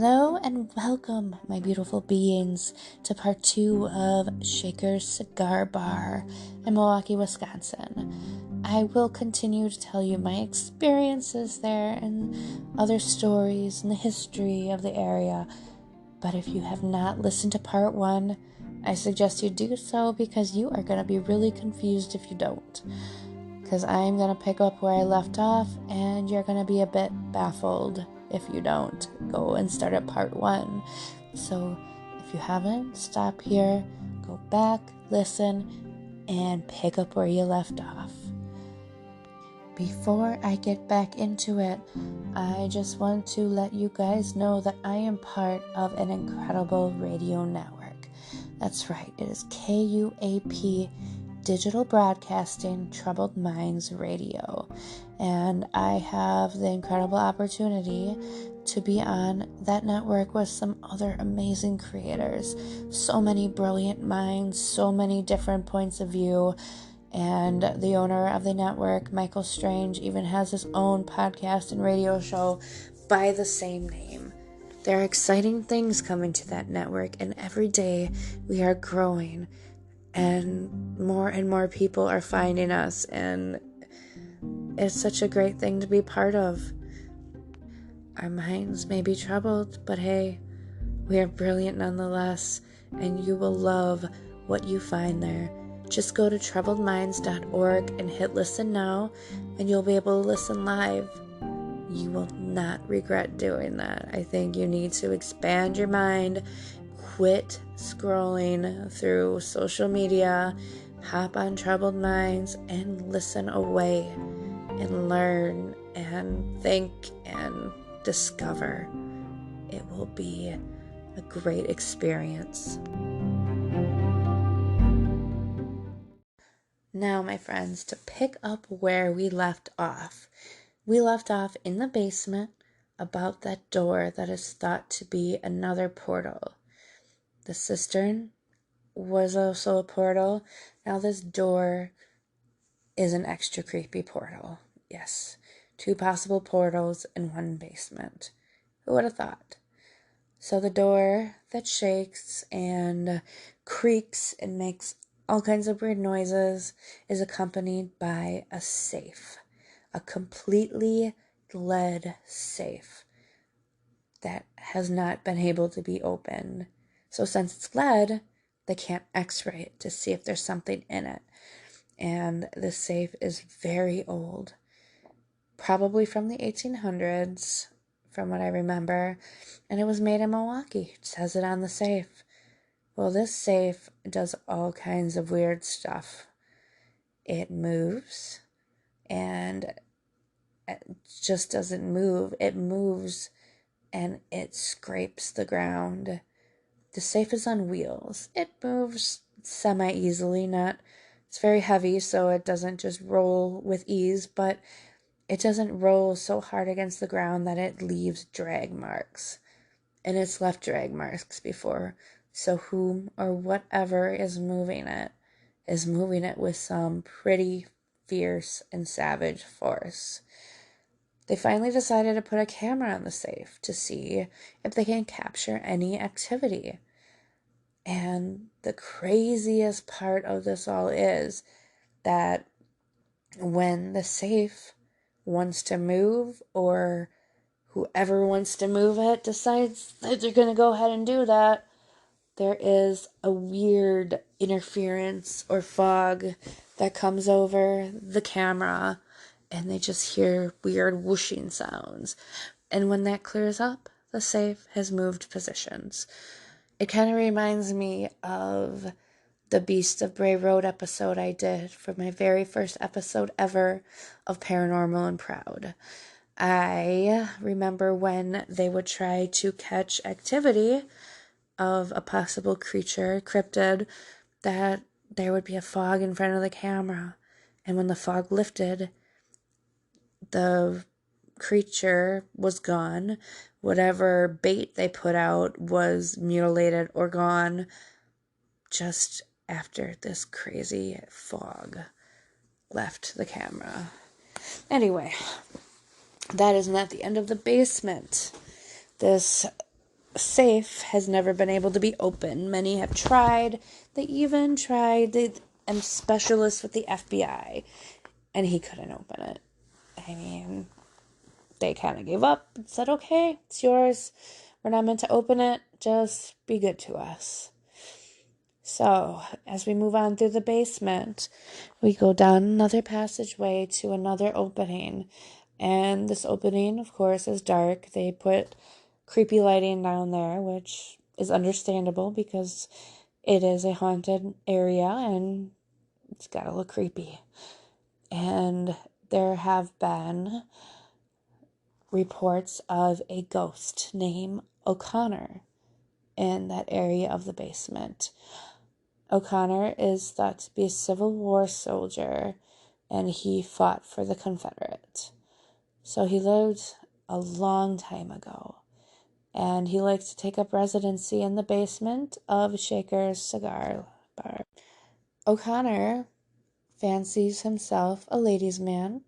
Hello and welcome, my beautiful beings, to part 2 of Shakers Cigar Bar in Milwaukee, Wisconsin. I will continue to tell you my experiences there and other stories and the history of the area. But if you have not listened to part 1, I suggest you do so because you are going to be really confused if you don't. Because I'm going to pick up where I left off and you're going to be a bit baffled if you don't go and start at part 1. So if you haven't, stop here, go back, listen, and pick up where you left off. Before I get back into it, I just want to let you guys know that I am part of an incredible radio network. That's right, it is KUAP Digital Broadcasting Troubled Minds Radio, and I have the incredible opportunity to be on that network with some other amazing creators, so many brilliant minds, so many different points of view, and the owner of the network, Michael Strange, even has his own podcast and radio show by the same name. There are exciting things coming to that network, and every day we are growing and more people are finding us, and it's such a great thing to be part of. Our minds may be troubled, but hey, we are brilliant nonetheless, and you will love what you find there. Just go to troubledminds.org and hit listen now, and you'll be able to listen live. You will not regret doing that. I think you need to expand your mind, quit scrolling through social media, hop on Troubled Minds, and listen away, and learn, and think, and discover. It will be a great experience. Now, my friends, to pick up where we left off in the basement about that door that is thought to be another portal. The cistern was also a portal. Now this door is an extra creepy portal. Yes, 2 possible portals in one basement. Who would have thought? So the door that shakes and creaks and makes all kinds of weird noises is accompanied by a safe. A completely lead safe that has not been able to be opened. So since it's lead, they can't x-ray it to see if there's something in it. And this safe is very old, probably from the 1800s, from what I remember. And it was made in Milwaukee. It says it on the safe. Well, this safe does all kinds of weird stuff. It moves, and it just doesn't move. It moves, and it scrapes the ground. The safe is on wheels. It moves semi-easily, it's very heavy, so it doesn't just roll with ease, but it doesn't roll so hard against the ground that it leaves drag marks. And it's left drag marks before, so whom or whatever is moving it with some pretty fierce and savage force. They finally decided to put a camera on the safe to see if they can capture any activity. And the craziest part of this all is that when the safe wants to move, or whoever wants to move it decides that they're going to go ahead and do that, there is a weird interference or fog that comes over the camera, and they just hear weird whooshing sounds. And when that clears up, the safe has moved positions. It kind of reminds me of the Beast of Bray Road episode I did for my very first episode ever of Paranormal and Proud. I remember when they would try to catch activity of a possible creature, cryptid, that there would be a fog in front of the camera. And when the fog lifted, the creature was gone. Whatever bait they put out was mutilated or gone just after this crazy fog left the camera. Anyway, that is not the end of the basement. This safe has never been able to be opened. Many have tried. They even tried the specialist with the FBI, and he couldn't open it. I mean, they kind of gave up and said, okay, it's yours. We're not meant to open it. Just be good to us. So, as we move on through the basement, we go down another passageway to another opening. And this opening, of course, is dark. They put creepy lighting down there, which is understandable because it is a haunted area and it's gotta look creepy. And there have been reports of a ghost named O'Connor in that area of the basement. O'Connor is thought to be a Civil War soldier, and he fought for the Confederates. So he lived a long time ago, and he likes to take up residency in the basement of Shakers Cigar Bar. O'Connor fancies himself a ladies' man.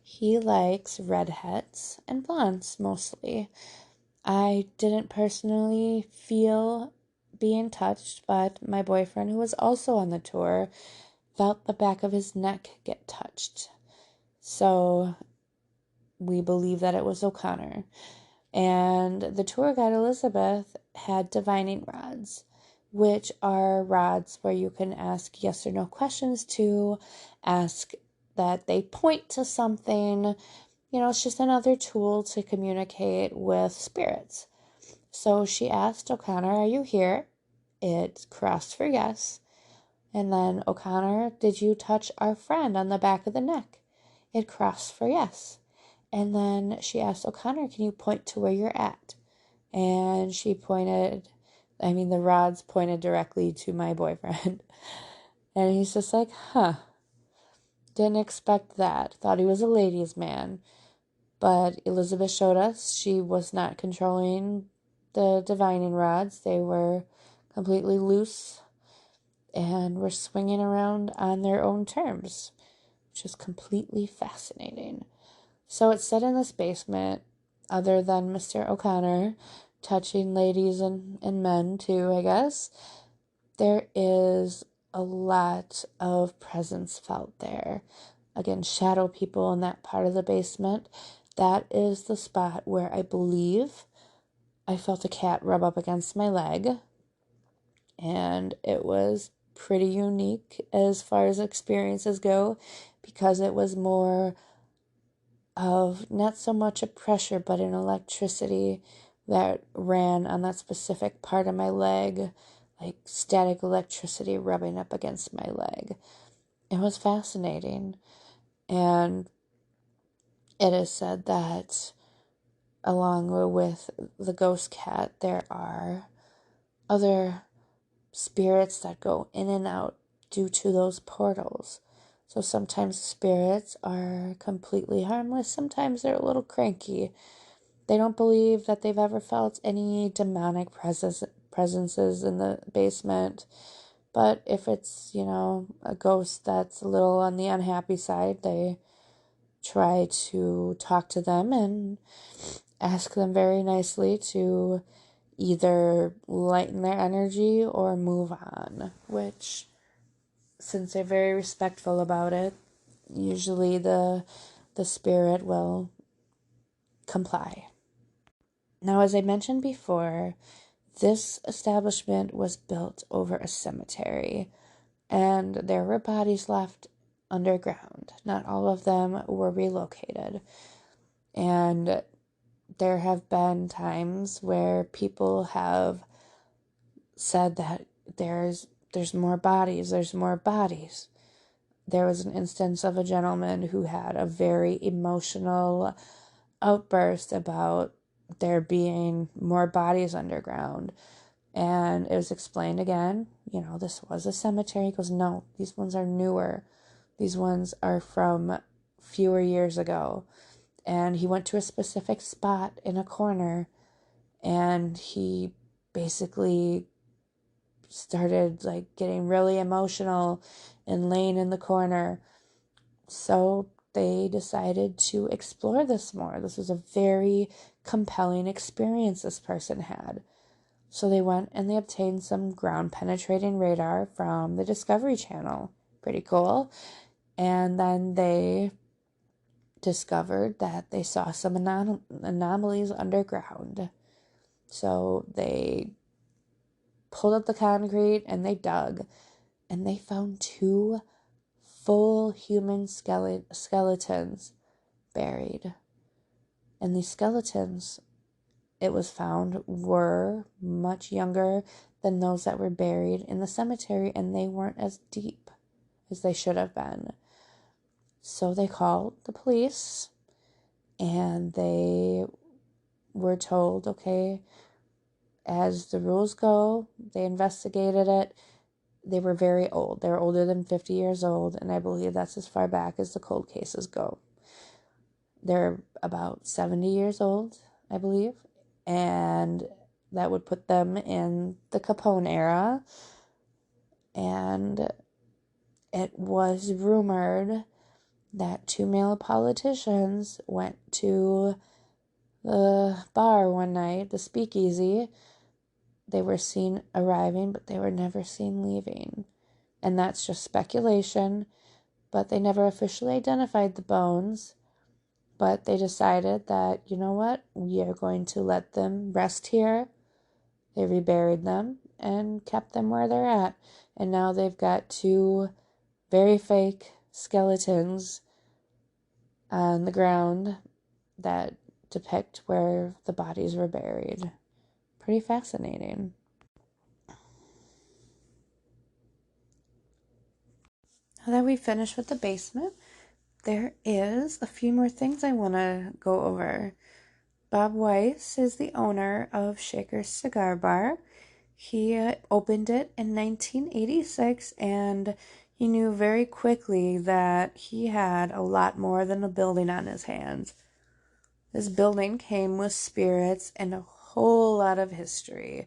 He likes redheads and blondes mostly. I didn't personally feel being touched, but my boyfriend, who was also on the tour, felt the back of his neck get touched. So we believe that it was O'Connor. And the tour guide, Elizabeth, had divining rods, which are rods where you can ask yes or no questions to, ask that they point to something. You know, it's just another tool to communicate with spirits. So she asked O'Connor, are you here? It crossed for yes. And then, O'Connor, did you touch our friend on the back of the neck? It crossed for yes. And then she asked O'Connor, can you point to where you're at? And she pointed, the rods pointed directly to my boyfriend. And he's just like, didn't expect that. Thought he was a ladies' man. But Elizabeth showed us she was not controlling the divining rods. They were completely loose and were swinging around on their own terms, which is completely fascinating. So it's set in this basement, other than Mr. O'Connor touching ladies and men too, I guess. There is a lot of presence felt there. Again, shadow people in that part of the basement. That is the spot where I believe I felt a cat rub up against my leg. And it was pretty unique as far as experiences go, because it was more of not so much a pressure but an electricity that ran on that specific part of my leg, like static electricity rubbing up against my leg. It was fascinating. And it is said that along with the ghost cat, there are other spirits that go in and out due to those portals. So sometimes spirits are completely harmless. Sometimes they're a little cranky. They don't believe that they've ever felt any demonic presences in the basement. But if it's, a ghost that's a little on the unhappy side, they try to talk to them and ask them very nicely to either lighten their energy or move on, which, since they're very respectful about it, usually the spirit will comply. Now, as I mentioned before, this establishment was built over a cemetery, and there were bodies left underground. Not all of them were relocated. And there have been times where people have said that there's more bodies, there's more bodies. There was an instance of a gentleman who had a very emotional outburst about there being more bodies underground. And it was explained again, this was a cemetery. He goes, no, these ones are newer. These ones are from fewer years ago. And he went to a specific spot in a corner, and he basically started getting really emotional and laying in the corner. So they decided to explore this more. This was a very compelling experience this person had. So they went and they obtained some ground-penetrating radar from the Discovery Channel. Pretty cool. And then they discovered that they saw some anomalies underground. So they pulled up the concrete and they dug, and they found 2 full human skeletons buried. And these skeletons, it was found, were much younger than those that were buried in the cemetery, and they weren't as deep as they should have been. So they called the police, and they were told, okay, as the rules go, they investigated it. They were very old. They were older than 50 years old, and I believe that's as far back as the cold cases go. They're about 70 years old, I believe, and that would put them in the Capone era. And it was rumored that 2 male politicians went to the bar one night, the speakeasy. They were seen arriving, but they were never seen leaving. And that's just speculation, but they never officially identified the bones. But they decided that, you know what, we are going to let them rest here. They reburied them and kept them where they're at. And now they've got 2 very fake skeletons on the ground that depict where the bodies were buried. Pretty fascinating. Now that we finished with the basement, there is a few more things I want to go over. Bob Weiss is the owner of Shakers Cigar Bar. He opened it in 1986, and he knew very quickly that he had a lot more than a building on his hands. This building came with spirits and a whole lot of history.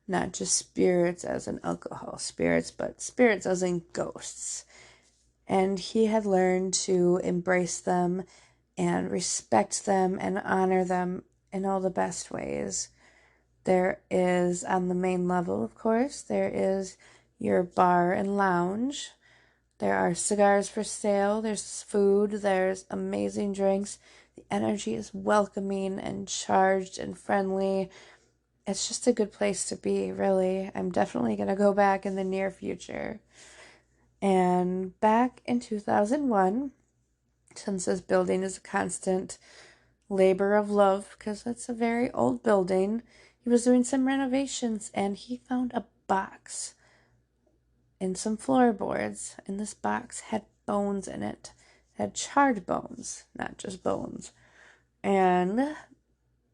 Not just spirits as in alcohol spirits, but spirits as in ghosts. And he had learned to embrace them and respect them and honor them in all the best ways. There is, on the main level, of course, there is your bar and lounge. There are cigars for sale, there's food, there's amazing drinks. The energy is welcoming and charged and friendly. It's just a good place to be, really. I'm definitely going to go back in the near future. And back in 2001, since this building is a constant labor of love, because it's a very old building, he was doing some renovations and he found a box and some floorboards, and this box had bones in it. It had charred bones, not just bones. And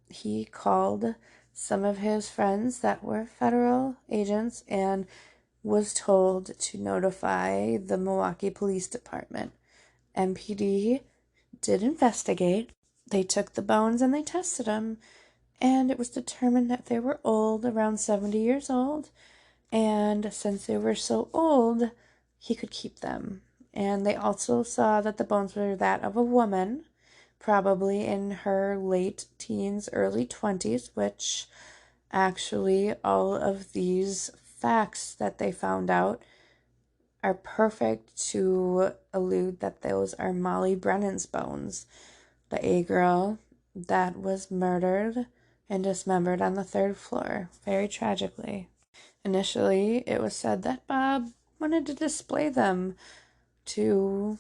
he called some of his friends that were federal agents and was told to notify the Milwaukee Police Department. MPD did investigate. They took the bones and they tested them, and it was determined that they were old, around 70 years old, and since they were so old, he could keep them. And they also saw that the bones were that of a woman, probably in her late teens, early 20s, which actually all of these facts that they found out are perfect to allude that those are Molly Brennan's bones, the A-girl that was murdered and dismembered on the 3rd floor, very tragically. Initially, it was said that Bob wanted to display them to,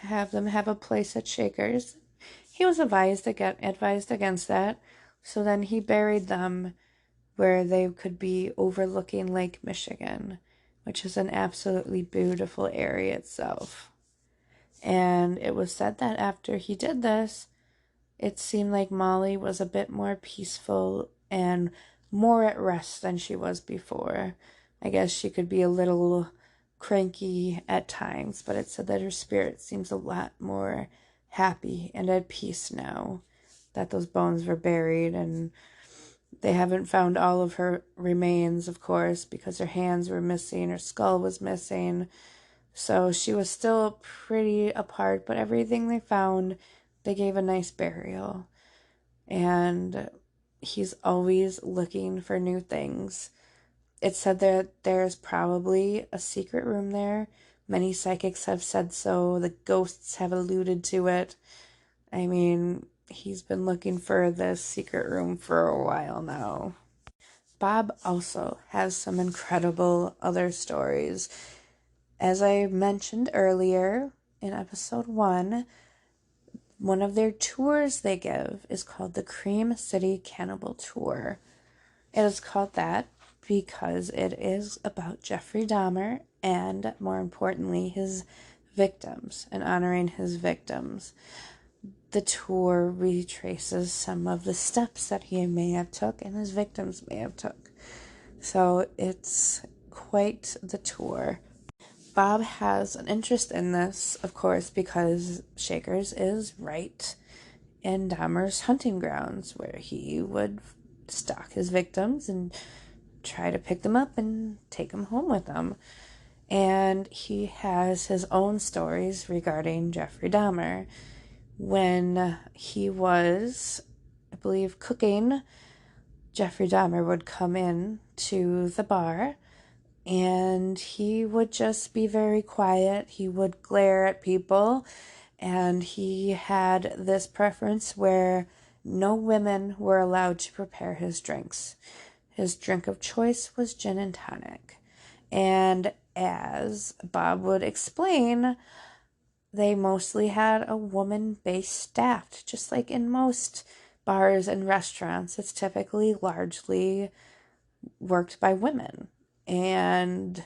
have them have a place at Shakers. He was advised against that, so then he buried them where they could be overlooking Lake Michigan, which is an absolutely beautiful area itself. And it was said that after he did this, it seemed like Molly was a bit more peaceful and more at rest than she was before. I guess she could be a little cranky at times, but it said that her spirit seems a lot more happy and at peace now that those bones were buried. And they haven't found all of her remains, of course, because her hands were missing, her skull was missing. So she was still pretty apart, but everything they found, they gave a nice burial. And he's always looking for new things. It's said that there's probably a secret room there. Many psychics have said so. The ghosts have alluded to it. I mean, he's been looking for this secret room for a while now. Bob also has some incredible other stories. As I mentioned earlier in episode 1, one of their tours they give is called the Cream City Cannibal Tour. It is called that because it is about Jeffrey Dahmer and, more importantly, his victims and honoring his victims. The tour retraces some of the steps that he may have took and his victims may have took. So it's quite the tour. Bob has an interest in this, of course, because Shakers is right in Dahmer's hunting grounds where he would stalk his victims and try to pick them up and take them home with him. And he has his own stories regarding Jeffrey Dahmer. When he was, I believe, cooking, Jeffrey Dahmer would come in to the bar and he would just be very quiet. He would glare at people, and he had this preference where no women were allowed to prepare his drinks. His drink of choice was gin and tonic. And as Bob would explain, they mostly had a woman-based staff, just like in most bars and restaurants. It's typically largely worked by women. And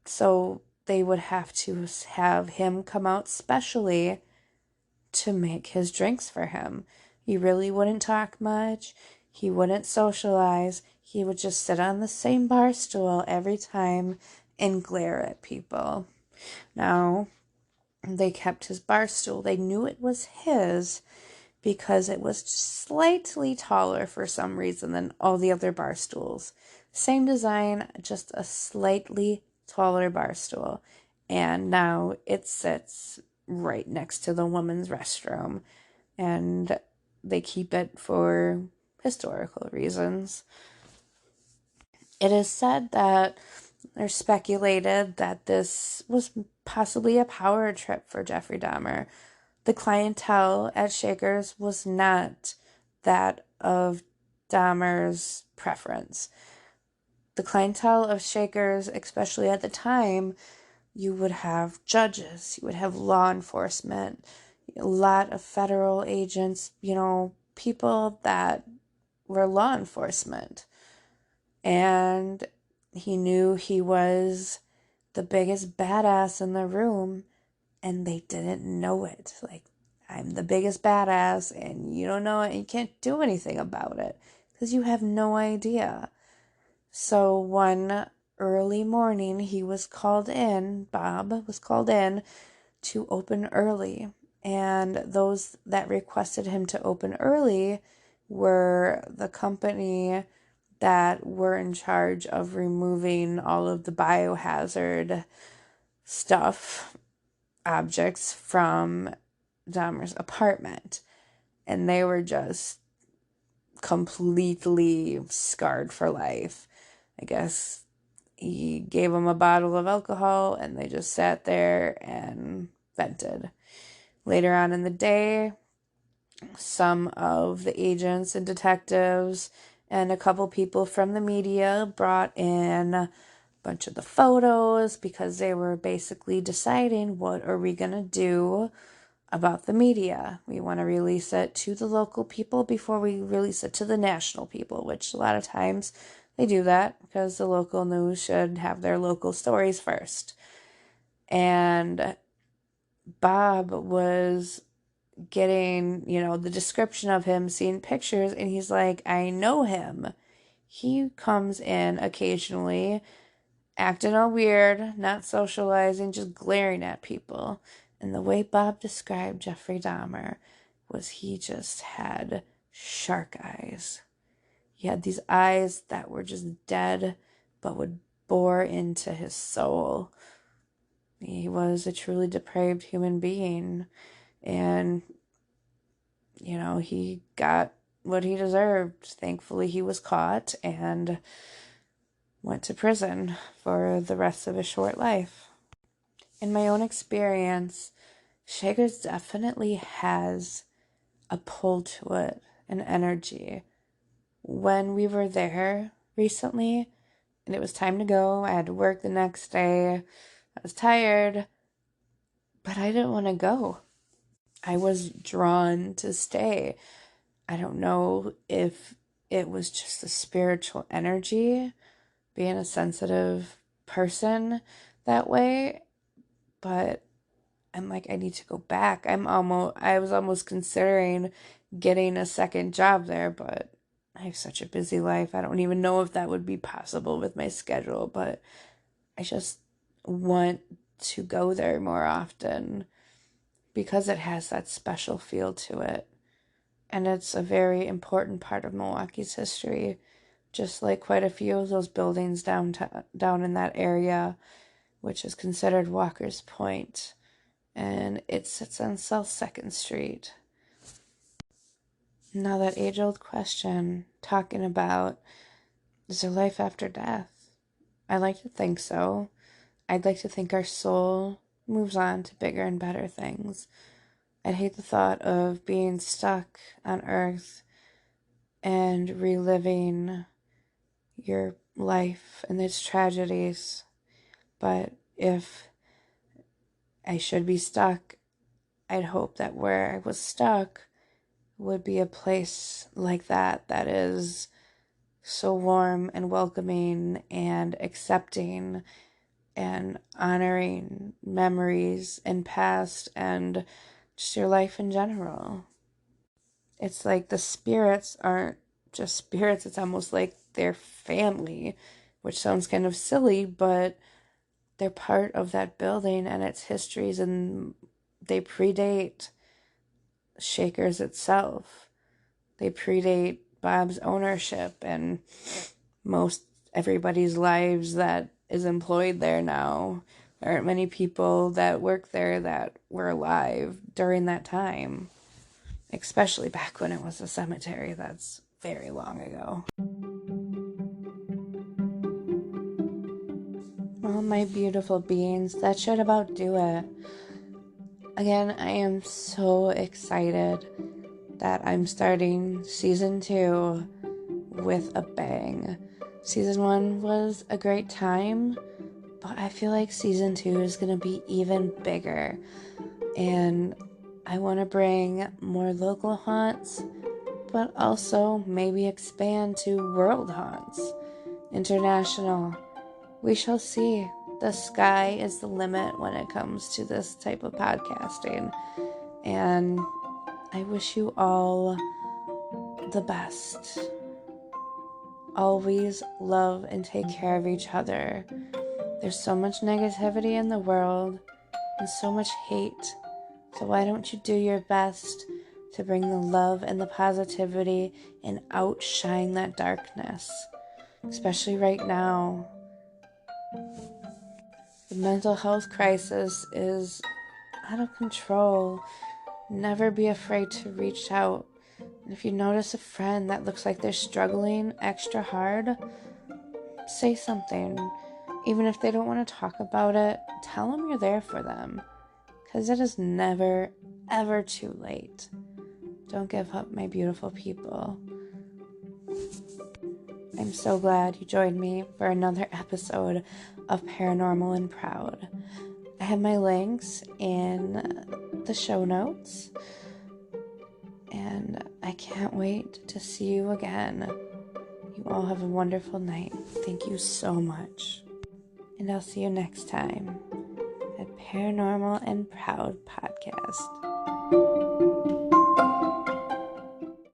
so they would have to have him come out specially to make his drinks for him. He really wouldn't talk much. He wouldn't socialize. He would just sit on the same bar stool every time and glare at people. Now, they kept his bar stool. They knew it was his because it was slightly taller for some reason than all the other bar stools. Same design, just a slightly taller bar stool. And now it sits right next to the woman's restroom. And they keep it for historical reasons. It is said that, or speculated, that this was possibly a power trip for Jeffrey Dahmer. The clientele at Shakers was not that of Dahmer's preference. The clientele of Shakers, especially at the time, you would have judges, you would have law enforcement, a lot of federal agents, people that were law enforcement. And he knew he was the biggest badass in the room, and they didn't know it. Like, I'm the biggest badass, and you don't know it, and you can't do anything about it because you have no idea. So one early morning, Bob was called in to open early. And those that requested him to open early were the company that were in charge of removing all of the biohazard stuff, objects from Dahmer's apartment. And they were just completely scarred for life. I guess he gave them a bottle of alcohol and they just sat there and vented. Later on in the day, some of the agents and detectives and a couple people from the media brought in a bunch of the photos because they were basically deciding, what are we going to do about the media? We want to release it to the local people before we release it to the national people, which a lot of times they do that because the local news should have their local stories first. And Bob was getting, the description of him, seeing pictures, and he's like, I know him. He comes in occasionally, acting all weird, not socializing, just glaring at people. And the way Bob described Jeffrey Dahmer was he just had shark eyes. He had these eyes that were just dead, but would bore into his soul. He was a truly depraved human being. And, he got what he deserved. Thankfully, he was caught and went to prison for the rest of his short life. In my own experience, Shakers definitely has a pull to it, an energy. When we were there recently, and it was time to go, I had to work the next day, I was tired, but I didn't want to go. I was drawn to stay. I don't know if it was just the spiritual energy, being a sensitive person that way, but I'm like, I need to go back. I was almost considering getting a second job there, but I have such a busy life. I don't even know if that would be possible with my schedule, but I just want to go there more often because it has that special feel to it. And it's a very important part of Milwaukee's history, just like quite a few of those buildings down in that area, which is considered Walker's Point, and it sits on South 2nd Street. Now that age-old question, talking about, is there life after death? I like to think so. I'd like to think our soul moves on to bigger and better things. I'd hate the thought of being stuck on Earth and reliving your life and its tragedies. But if I should be stuck, I'd hope that where I was stuck would be a place like that is so warm and welcoming and accepting and honoring memories and past and just your life in general. It's like the spirits aren't just spirits, it's almost like they're family, which sounds kind of silly, but they're part of that building and its histories, and they predate Shakers itself. They predate Bob's ownership and most everybody's lives that is employed there now. There aren't many people that work there that were alive during that time, especially back when it was a cemetery. That's very long ago. Well, my beautiful beings, that should about do it. Again, I am so excited that I'm starting season 2 with a bang. Season 1 was a great time, but I feel like season 2 is going to be even bigger. And I want to bring more local haunts, but also maybe expand to world haunts, international. We shall see. The sky is the limit when it comes to this type of podcasting. And I wish you all the best. Always love and take care of each other. There's so much negativity in the world and so much hate. So why don't you do your best to bring the love and the positivity and outshine that darkness, especially right now. The mental health crisis is out of control. Never be afraid to reach out. And if you notice a friend that looks like they're struggling extra hard, say something. Even if they don't want to talk about it, tell them you're there for them. Because it is never, ever too late. Don't give up, my beautiful people. I'm so glad you joined me for another episode of Paranormal and Proud. I have my links in the show notes, and I can't wait to see you again. You all have a wonderful night. Thank you so much. And I'll see you next time at Paranormal and Proud Podcast.